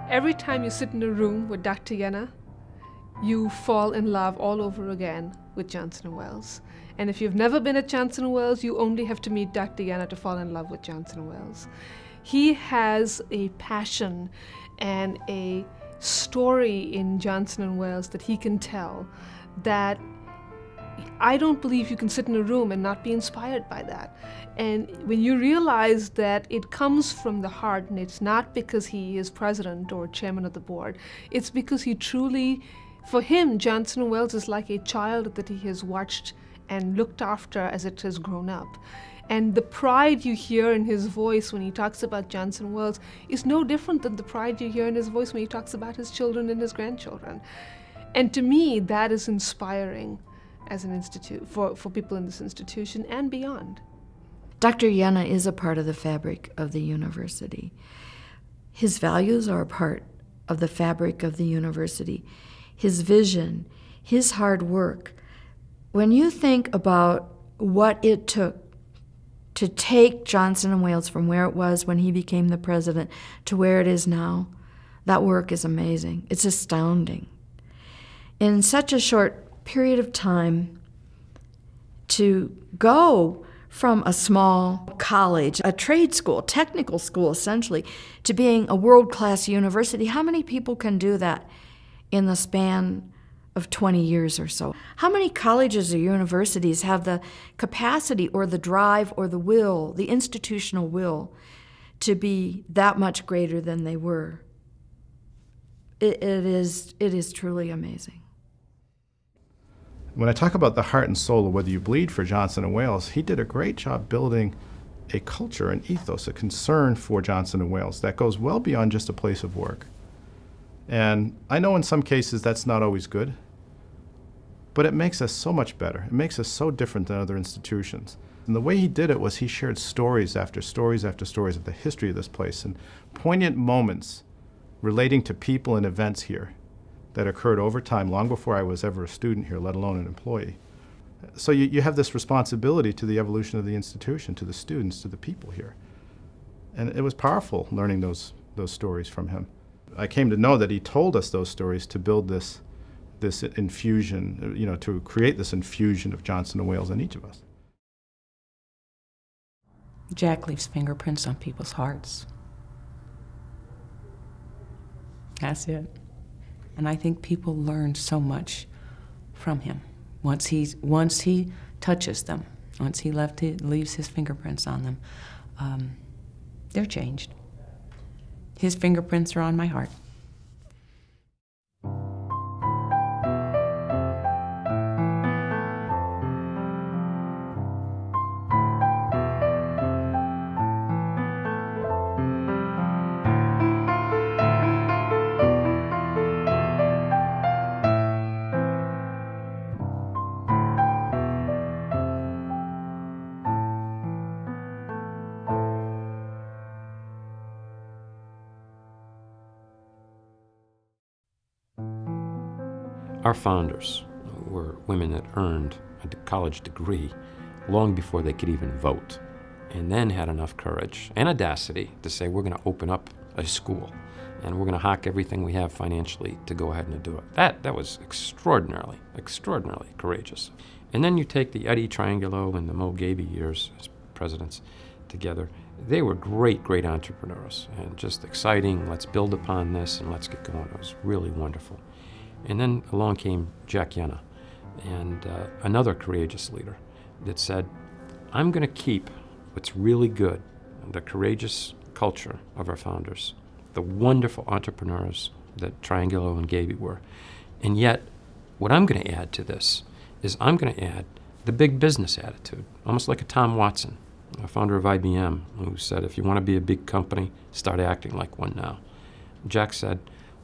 Every time you sit in a room with Dr. Yenna, you fall in love all over again with Johnson & Wales. And if you've never been at Johnson & Wales, you only have to meet Dr. Yenna to fall in love with Johnson & Wales. He has a passion and a story in Johnson & Wales that he can tell that I don't believe you can sit in a room and not be inspired by that. And when you realize that it comes from the heart, and it's not because he is president or chairman of the board, it's because he truly, for him, Johnson & Wales is like a child that he has watched and looked after as it has grown up. And the pride you hear in his voice when he talks about Johnson & Wales is no different than the pride you hear in his voice when he talks about his children and his grandchildren. And to me, that is inspiring as an institute, for people in this institution and beyond. Dr. Yenna is a part of the fabric of the university. His values are a part of the fabric of the university. His vision, his hard work. When you think about what it took to take Johnson & Wales from where it was when he became the president to where it is now, that work is amazing. It's astounding. In such a short period of time, to go from a small college, a trade school, technical school essentially, to being a world-class university, how many people can do that in the span of 20 years or so? How many colleges or universities have the capacity or the drive or the will, the institutional will, to be that much greater than they were? It is truly amazing. When I talk about the heart and soul of Whether You Bleed for Johnson & Wales, he did a great job building a culture, an ethos, a concern for Johnson & Wales that goes well beyond just a place of work. And I know in some cases that's not always good, but it makes us so much better. It makes us so different than other institutions. And the way he did it was he shared stories after stories after stories of the history of this place and poignant moments relating to people and events here that occurred over time, long before I was ever a student here, let alone an employee. So you have this responsibility to the evolution of the institution, to the students, to the people here. And it was powerful learning those stories from him. I came to know that he told us those stories to build this infusion, to create this infusion of Johnson & Wales in each of us. Jack leaves fingerprints on people's hearts. That's it. And I think people learn so much from him. Once he touches them, once he leaves his fingerprints on them, they're changed. His fingerprints are on my heart. Our founders were women that earned a college degree long before they could even vote, and then had enough courage and audacity to say, we're going to open up a school, and we're going to hock everything we have financially to go ahead and do it. That was extraordinarily courageous. And then you take the Eddie Triangulo and the Mo Gaby years as presidents together. They were great entrepreneurs, and just exciting. Let's build upon this and let's get going. It was really wonderful. And then along came Jack Yenna, and another courageous leader that said, I'm going to keep what's really good, the courageous culture of our founders, the wonderful entrepreneurs that Triangulo and Gaby were. And yet, what I'm going to add to this is I'm going to add the big business attitude, almost like a Tom Watson, a founder of IBM, who said, if you want to be a big company, start acting like one now. Jack said,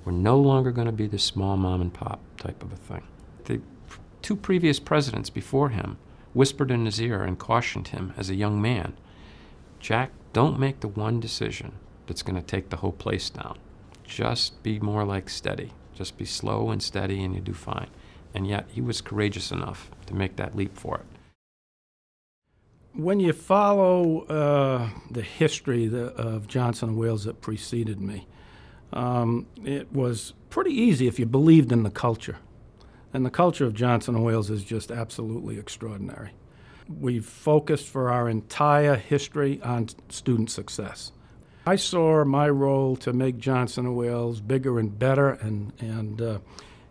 we're no longer going to be this small mom and pop type of a thing. The two previous presidents before him whispered in his ear and cautioned him as a young man, Jack, don't make the one decision that's going to take the whole place down. Just be more like steady. Just be slow and steady and you do fine. And yet he was courageous enough to make that leap for it. When you follow the history of Johnson & Wales that preceded me, It was pretty easy if you believed in the culture. And the culture of Johnson & Wales is just absolutely extraordinary. We've focused for our entire history on student success. I saw my role to make Johnson & Wales bigger and better and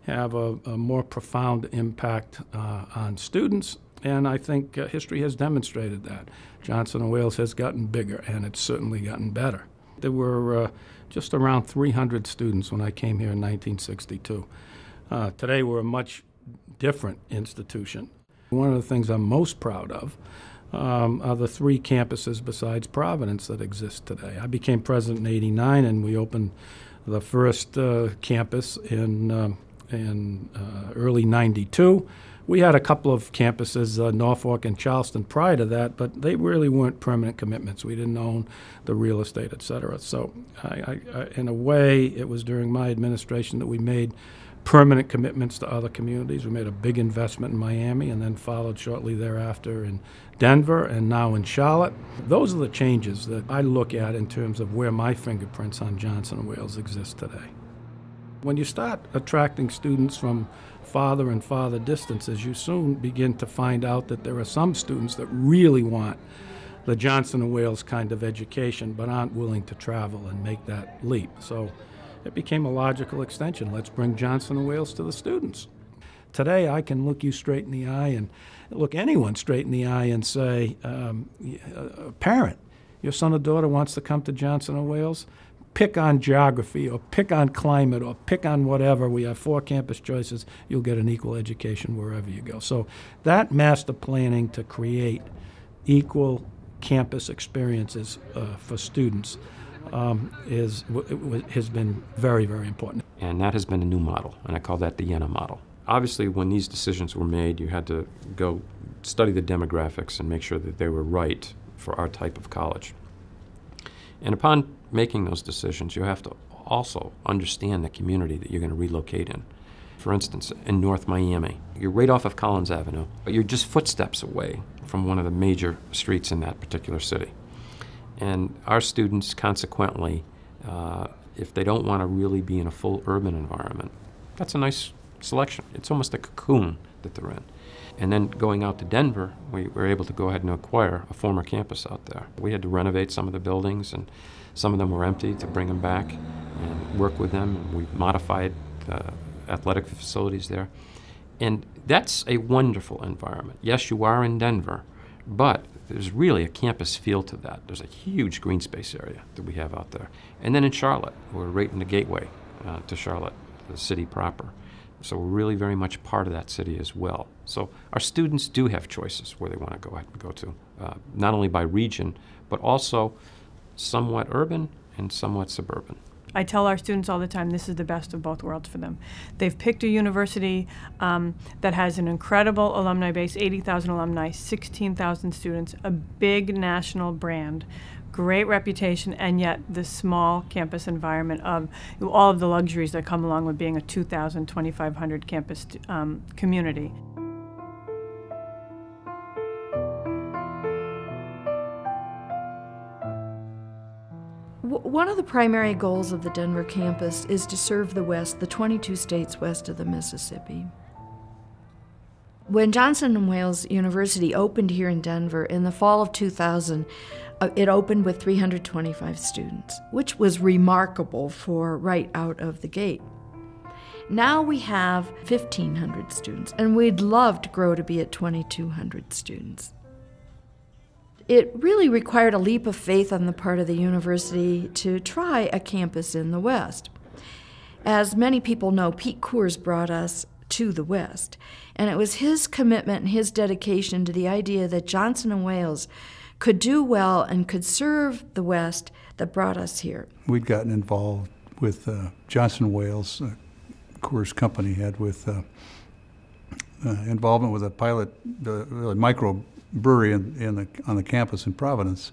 have a more profound impact on students. And I think history has demonstrated that. Johnson & Wales has gotten bigger, and it's certainly gotten better. There were just around 300 students when I came here in 1962. Today we're a much different institution. One of the things I'm most proud of are the 3 campuses besides Providence that exist today. I became president in '89, and we opened the first campus in early '92. We had a couple of campuses, Norfolk and Charleston, prior to that, but they really weren't permanent commitments. We didn't own the real estate, et cetera. So in a way, it was during my administration that we made permanent commitments to other communities. We made a big investment in Miami and then followed shortly thereafter in Denver and now in Charlotte. Those are the changes that I look at in terms of where my fingerprints on Johnson & Wales exist today. When you start attracting students from farther and farther distances, you soon begin to find out that there are some students that really want the Johnson & Wales kind of education but aren't willing to travel and make that leap. So it became a logical extension. Let's bring Johnson & Wales to the students. Today I can look you straight in the eye and look anyone straight in the eye and say, parent, your son or daughter wants to come to Johnson & Wales, pick on geography or pick on climate or pick on whatever. We have 4 campus choices. You'll get an equal education wherever you go. So that master planning to create equal campus experiences for students has been very, very important. And that has been a new model, and I call that the Jena model. Obviously, when these decisions were made, you had to go study the demographics and make sure that they were right for our type of college. And upon making those decisions, you have to also understand the community that you're going to relocate in. For instance, in North Miami, you're right off of Collins Avenue, but you're just footsteps away from one of the major streets in that particular city. And our students, consequently, if they don't want to really be in a full urban environment, that's a nice selection. It's almost a cocoon that they're in. And then going out to Denver, we were able to go ahead and acquire a former campus out there. We had to renovate some of the buildings, and some of them were empty, to bring them back and work with them. And we modified the athletic facilities there. And that's a wonderful environment. Yes, you are in Denver, but there's really a campus feel to that. There's a huge green space area that we have out there. And then in Charlotte, we're right in the gateway to Charlotte, the city proper. So we're really very much part of that city as well. So our students do have choices where they want to go ahead and go to, not only by region, but also somewhat urban and somewhat suburban. I tell our students all the time this is the best of both worlds for them. They've picked a university that has an incredible alumni base, 80,000 alumni, 16,000 students, a big national brand, great reputation, and yet the small campus environment of all of the luxuries that come along with being a 2,000, 2,500 campus community. One of the primary goals of the Denver campus is to serve the West, the 22 states west of the Mississippi. When Johnson & Wales University opened here in Denver in the fall of 2000, it opened with 325 students, which was remarkable for right out of the gate. Now we have 1,500 students, and we'd love to grow to be at 2,200 students. It really required a leap of faith on the part of the university to try a campus in the West. As many people know, Pete Coors brought us to the West, and it was his commitment and his dedication to the idea that Johnson & Wales could do well and could serve the West that brought us here. We'd gotten involved with Johnson & Wales, Coors Company had with involvement with a pilot, really micro brewery on the campus in Providence.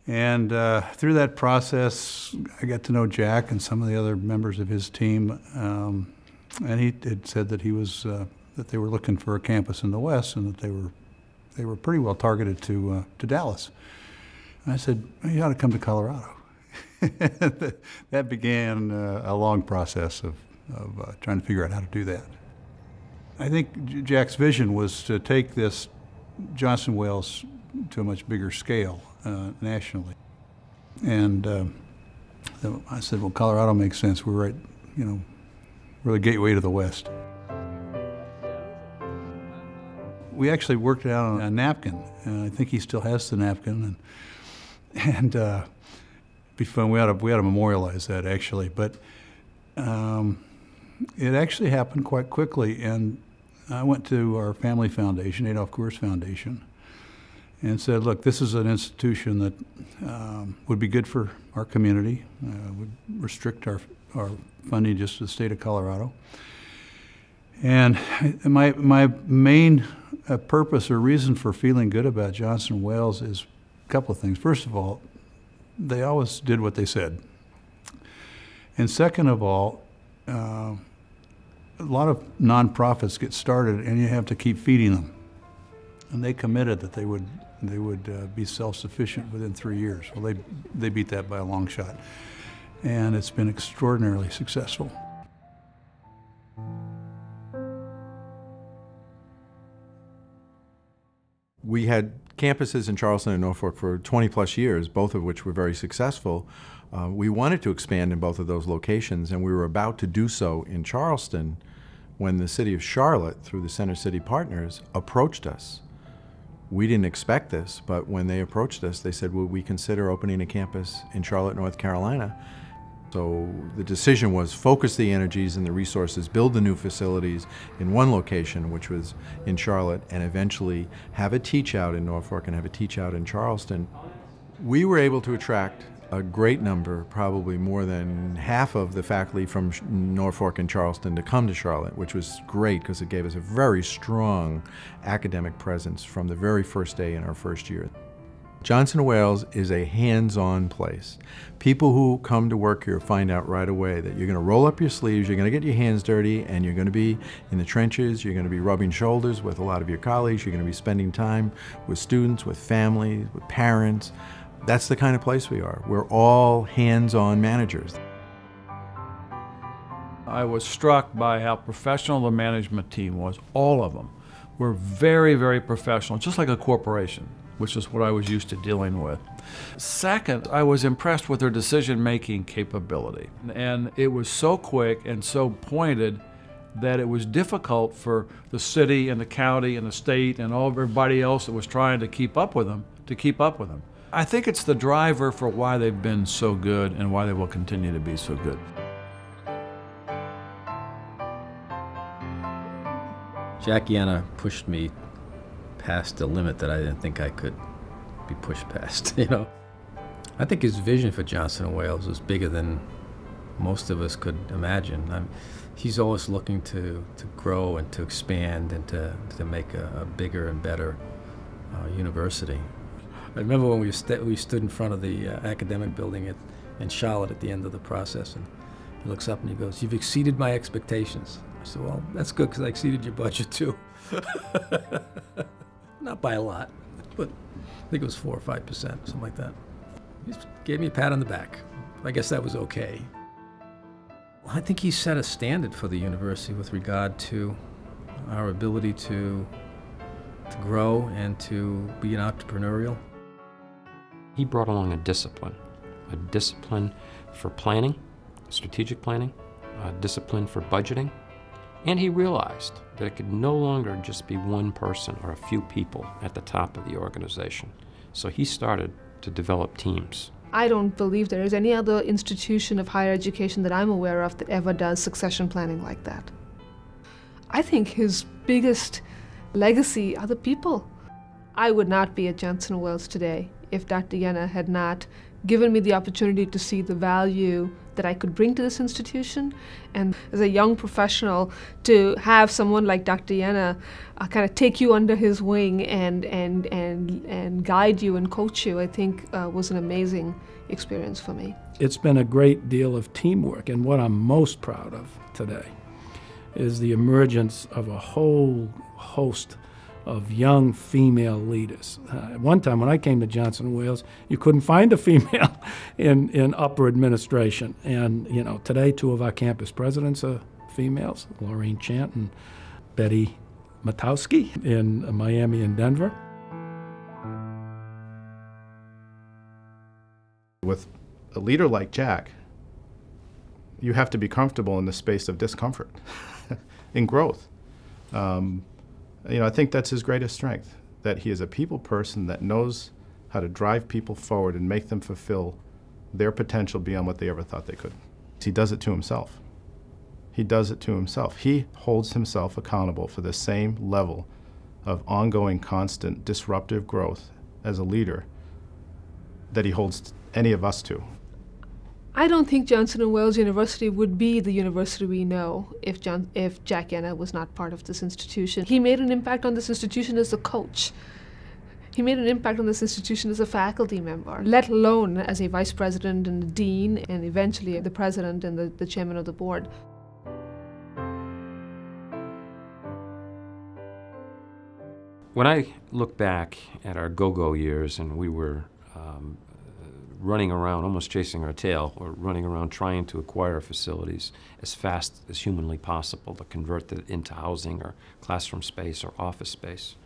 And through that process, I got to know Jack and some of the other members of his team, and he had said that that they were looking for a campus in the West, and that they were pretty well targeted to Dallas. And I said, well, you ought to come to Colorado. that began a long process of trying to figure out how to do that. I think Jack's vision was to take this Johnson Wales to a much bigger scale nationally. And I said, well, Colorado makes sense. We're right, we're the gateway to the West. We actually worked it out on a napkin, and I think he still has the napkin, and it'd be fun. We ought to memorialize that, actually. But it actually happened quite quickly, and I went to our family foundation, Adolph Coors Foundation, and said, look, this is an institution that would be good for our community, would restrict our funding just to the state of Colorado. And my main purpose or reason for feeling good about Johnson Wales is a couple of things. First of all, they always did what they said. And second of all, a lot of nonprofits get started and you have to keep feeding them. And they committed that they would be self-sufficient within 3 years. Well, they beat that by a long shot. And it's been extraordinarily successful. We had campuses in Charleston and Norfolk for 20 plus years, both of which were very successful. We wanted to expand in both of those locations, and we were about to do so in Charleston when the city of Charlotte, through the Center City Partners, approached us. We didn't expect this, but when they approached us, they said, will we consider opening a campus in Charlotte, North Carolina? So the decision was focus the energies and the resources, build the new facilities in one location, which was in Charlotte, and eventually have a teach out in Norfolk and have a teach out in Charleston. We were able to attract a great number, probably more than half of the faculty from Norfolk and Charleston to come to Charlotte, which was great because it gave us a very strong academic presence from the very first day in our first year. Johnson Wales is a hands-on place. People who come to work here find out right away that you're going to roll up your sleeves, you're going to get your hands dirty, and you're going to be in the trenches, you're going to be rubbing shoulders with a lot of your colleagues, you're going to be spending time with students, with families, with parents. That's the kind of place we are. We're all hands-on managers. I was struck by how professional the management team was. All of them were very, very professional, just like a corporation, which is what I was used to dealing with. Second, I was impressed with their decision-making capability. And it was so quick and so pointed that it was difficult for the city and the county and the state and everybody else that was trying to keep up with them to keep up with them. I think it's the driver for why they've been so good and why they will continue to be so good. Jack Yanna pushed me past the limit that I didn't think I could be pushed past, I think his vision for Johnson & Wales was bigger than most of us could imagine. He's always looking to grow and to expand and to make a bigger and better university. I remember when we stood in front of the academic building in Charlotte at the end of the process, and he looks up and he goes, "You've exceeded my expectations." I said, "Well, that's good because I exceeded your budget too." Not by a lot, but I think it was 4 or 5%, something like that. He just gave me a pat on the back. I guess that was okay. I think he set a standard for the university with regard to our ability to grow and to be an entrepreneurial. He brought along a discipline for planning, strategic planning, a discipline for budgeting, and he realized that it could no longer just be one person or a few people at the top of the organization. So he started to develop teams. I don't believe there is any other institution of higher education that I'm aware of that ever does succession planning like that. I think his biggest legacy are the people. I would not be at Johnson & Wales today if Dr. Yanna had not given me the opportunity to see the value that I could bring to this institution. And as a young professional, to have someone like Dr. Yanna kind of take you under his wing and guide you and coach you, I think was an amazing experience for me. It's been a great deal of teamwork, and what I'm most proud of today is the emergence of a whole host of young female leaders. At one time when I came to Johnson & Wales, you couldn't find a female in upper administration. And today 2 of our campus presidents are females, Laureen Chant and Betty Matowski in Miami and Denver. With a leader like Jack, you have to be comfortable in the space of discomfort, in growth. I think that's his greatest strength, that he is a people person that knows how to drive people forward and make them fulfill their potential beyond what they ever thought they could. He does it to himself. He does it to himself. He holds himself accountable for the same level of ongoing, constant, disruptive growth as a leader that he holds any of us to. I don't think Johnson & Wales University would be the university we know if Jack Yenna was not part of this institution. He made an impact on this institution as a coach. He made an impact on this institution as a faculty member, let alone as a vice president and a dean, and eventually the president and the chairman of the board. When I look back at our go-go years, and we were running around, almost chasing our tail, or running around trying to acquire facilities as fast as humanly possible to convert that into housing or classroom space or office space,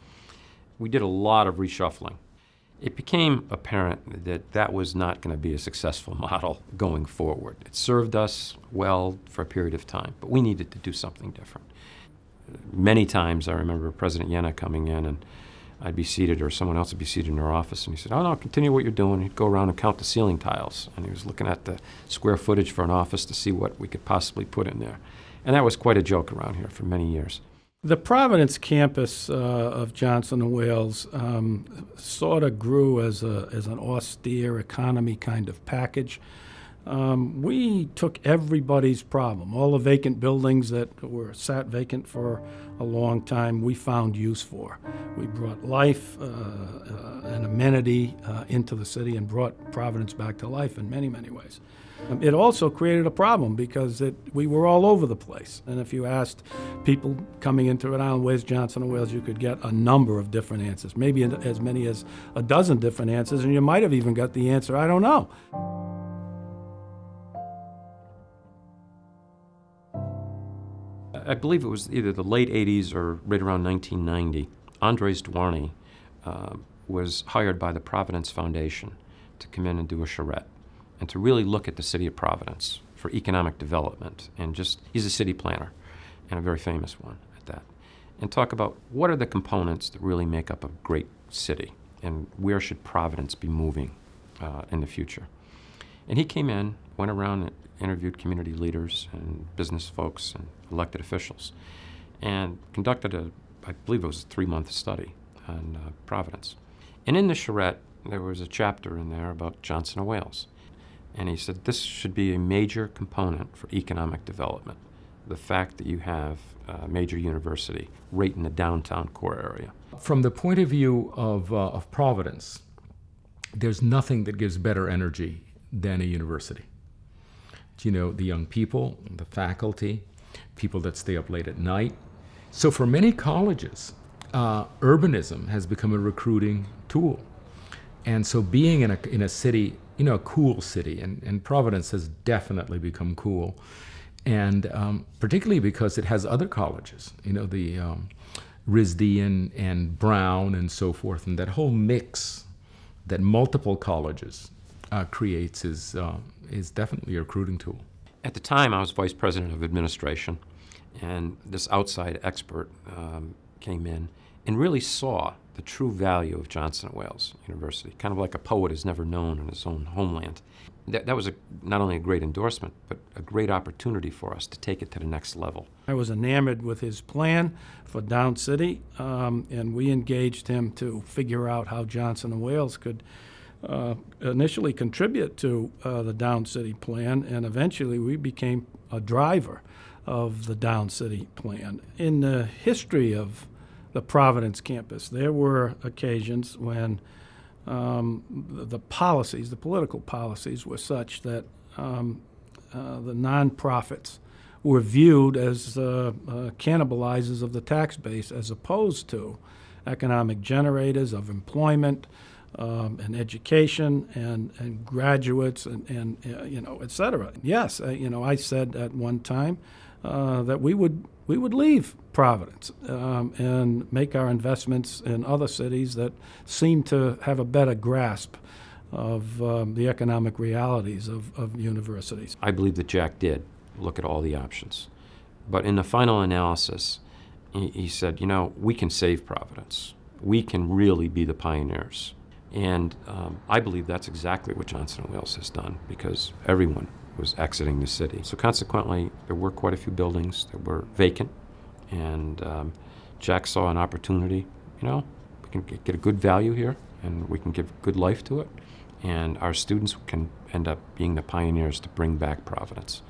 we did a lot of reshuffling. It became apparent that that was not going to be a successful model going forward. It served us well for a period of time, but we needed to do something different. Many times I remember President Yenna coming in, and I'd be seated, or someone else would be seated in her office, and he said, "Oh no, continue what you're doing." He'd go around and count the ceiling tiles, and he was looking at the square footage for an office to see what we could possibly put in there. And that was quite a joke around here for many years. The Providence campus of Johnson & Wales sort of grew as an austere economy kind of package. We took everybody's problem. All the vacant buildings that were sat vacant for a long time, we found use for. We brought life and amenity into the city and brought Providence back to life in many, many ways. It also created a problem because we were all over the place. And if you asked people coming into Rhode Island, where's Johnson & Wales, you could get a number of different answers, maybe as many as a dozen different answers, and you might have even got the answer, I don't know. I believe it was either the late 80s or right around 1990. Andres Dwarny was hired by the Providence Foundation to come in and do a charrette and to really look at the city of Providence for economic development. And he's a city planner, and a very famous one at that. And talk about what are the components that really make up a great city, and where should Providence be moving in the future. And he came in, went around and interviewed community leaders and business folks and elected officials, and conducted I believe it was a 3-month study on Providence. And in the charrette, there was a chapter in there about Johnson & Wales. And he said this should be a major component for economic development, the fact that you have a major university right in the downtown core area. From the point of view of Providence, there's nothing that gives better energy than a university. You know, the young people, the faculty, people that stay up late at night. So for many colleges, urbanism has become a recruiting tool. And so being in a city, you know, a cool city, and Providence has definitely become cool. And particularly because it has other colleges, you know, the RISD and Brown and so forth, and that whole mix that multiple colleges creates is definitely a recruiting tool. At the time, I was vice president of administration, and this outside expert came in and really saw the true value of Johnson & Wales University, kind of like a poet is never known in his own homeland. That was not only a great endorsement, but a great opportunity for us to take it to the next level. I was enamored with his plan for Down City, and we engaged him to figure out how Johnson & Wales could initially contribute to the Down City plan, and eventually we became a driver of the Down City plan. In the history of the Providence campus, there were occasions when the policies, the political policies, were such that the nonprofits were viewed as cannibalizers of the tax base, as opposed to economic generators of employment and education and graduates and et cetera. Yes, I said at one time that we would leave Providence and make our investments in other cities that seem to have a better grasp of the economic realities of universities. I believe that Jack did look at all the options. But in the final analysis, he said, we can save Providence. We can really be the pioneers. And I believe that's exactly what Johnson & Wales has done, because everyone was exiting the city. So consequently, there were quite a few buildings that were vacant. And Jack saw an opportunity, we can get a good value here, and we can give good life to it. And our students can end up being the pioneers to bring back Providence.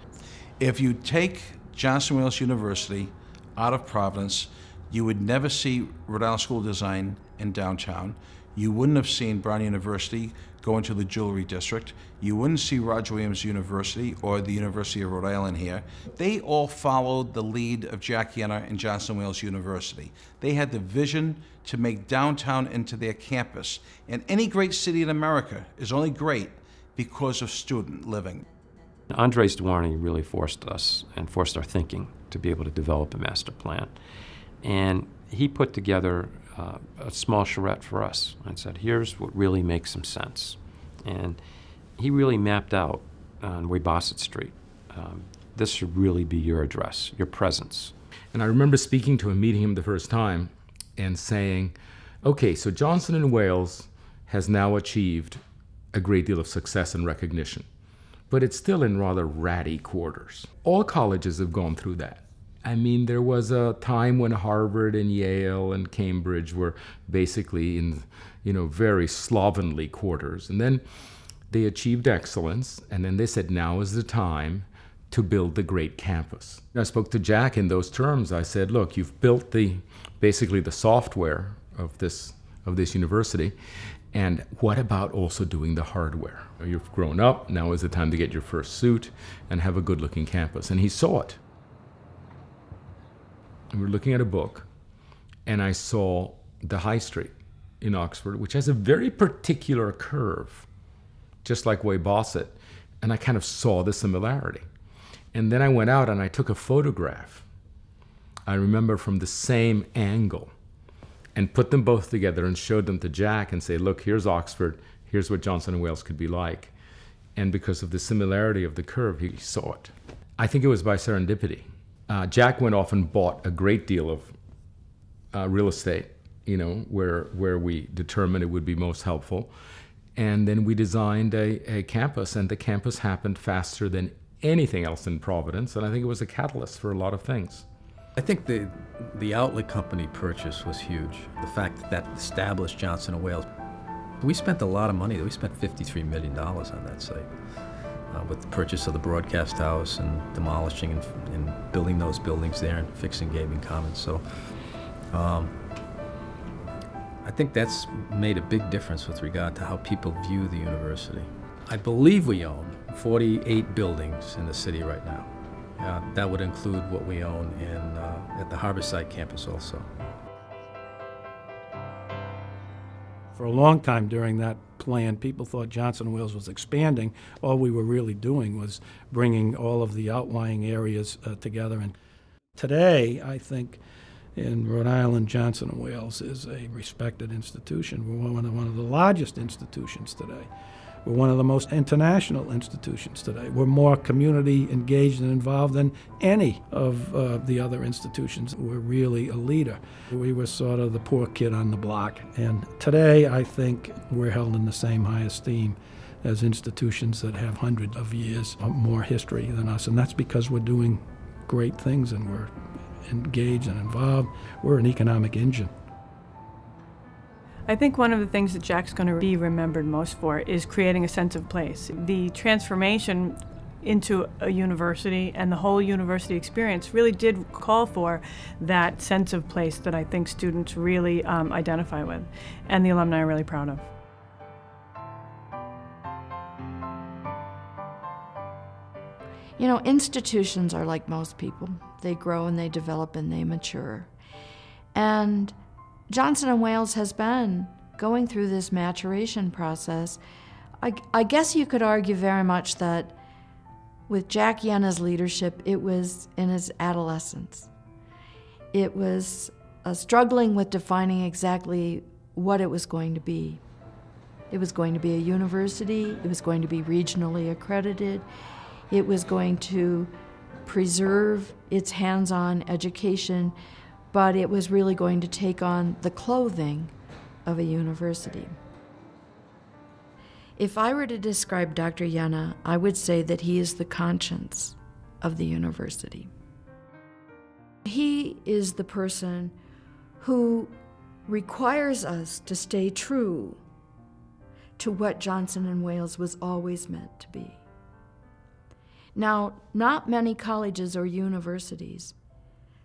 If you take Johnson & Wales University out of Providence, you would never see Rhode Island School of Design in downtown. You wouldn't have seen Brown University go into the Jewelry District. You wouldn't see Roger Williams University or the University of Rhode Island here. They all followed the lead of Jack Yenna and Johnson & Wales University. They had the vision to make downtown into their campus. And any great city in America is only great because of student living. Andres Duarney really forced us and forced our thinking to be able to develop a master plan. And he put together a small charrette for us and said, here's what really makes some sense. And he really mapped out on Weybosset Street, this should really be your address, your presence. And I remember speaking to him, meeting him the first time, and saying, okay, so Johnson & Wales has now achieved a great deal of success and recognition, but it's still in rather ratty quarters. All colleges have gone through that. I mean, there was a time when Harvard and Yale and Cambridge were basically in, very slovenly quarters. And then they achieved excellence, and then they said, now is the time to build the great campus. I spoke to Jack in those terms. I said, look, you've built basically the software of this university, and what about also doing the hardware? You've grown up, now is the time to get your first suit and have a good-looking campus. And he saw it. We were looking at a book, and I saw the High Street in Oxford, which has a very particular curve, just like Weybosset, and I kind of saw the similarity. And then I went out and I took a photograph, I remember, from the same angle, and put them both together and showed them to Jack and say, look, here's Oxford, here's what Johnson & Wales could be like. And because of the similarity of the curve, he saw it. I think it was by serendipity. Jack went off and bought a great deal of real estate, where we determined it would be most helpful. And then we designed a campus, and the campus happened faster than anything else in Providence, and I think it was a catalyst for a lot of things. I think the outlet company purchase was huge. The fact that established Johnson & Wales. We spent a lot of money. We spent $53 million on that site. With the purchase of the broadcast house and demolishing and building those buildings there and fixing Gaming Commons. So I think that's made a big difference with regard to how people view the university. I believe we own 48 buildings in the city right now. That would include what we own at the Harborside campus also. For a long time during that plan, people thought Johnson & Wales was expanding. All we were really doing was bringing all of the outlying areas together. And today, I think, in Rhode Island, Johnson & Wales is a respected institution. We're one of the largest institutions today. We're one of the most international institutions today. We're more community engaged and involved than any of the other institutions. We're really a leader. We were sort of the poor kid on the block. And today, I think we're held in the same high esteem as institutions that have hundreds of years of more history than us. And that's because we're doing great things and we're engaged and involved. We're an economic engine. I think one of the things that Jack's going to be remembered most for is creating a sense of place. The transformation into a university and the whole university experience really did call for that sense of place that I think students really identify with, and the alumni are really proud of. Institutions are like most people. They grow and they develop and they mature. And Johnson & Wales has been going through this maturation process. I guess you could argue very much that with Jack Yenna's leadership, it was in his adolescence. It was struggling with defining exactly what it was going to be. It was going to be a university, it was going to be regionally accredited, it was going to preserve its hands-on education, but it was really going to take on the clothing of a university. If I were to describe Dr. Yenna, I would say that he is the conscience of the university. He is the person who requires us to stay true to what Johnson & Wales was always meant to be. Now, not many colleges or universities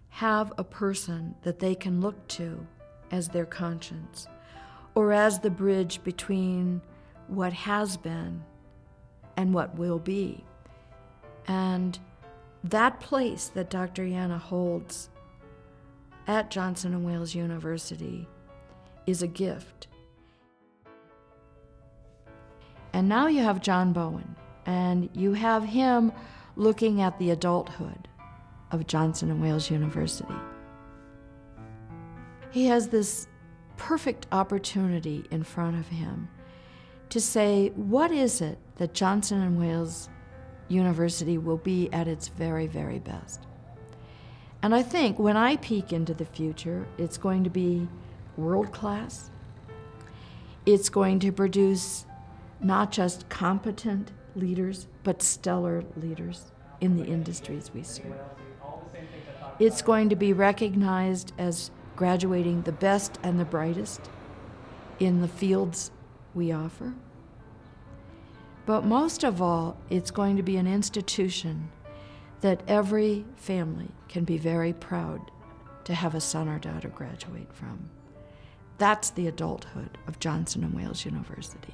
have a person that they can look to as their conscience, or as the bridge between what has been and what will be. And that place that Dr. Yenna holds at Johnson & Wales University is a gift. And now you have John Bowen, and you have him looking at the adulthood of Johnson & Wales University. He has this perfect opportunity in front of him to say, what is it that Johnson & Wales University will be at its very, very best? And I think when I peek into the future, it's going to be world-class. It's going to produce not just competent leaders, but stellar leaders in the industries we serve. It's going to be recognized as graduating the best and the brightest in the fields we offer. But most of all, it's going to be an institution that every family can be very proud to have a son or daughter graduate from. That's the adulthood of Johnson & Wales University.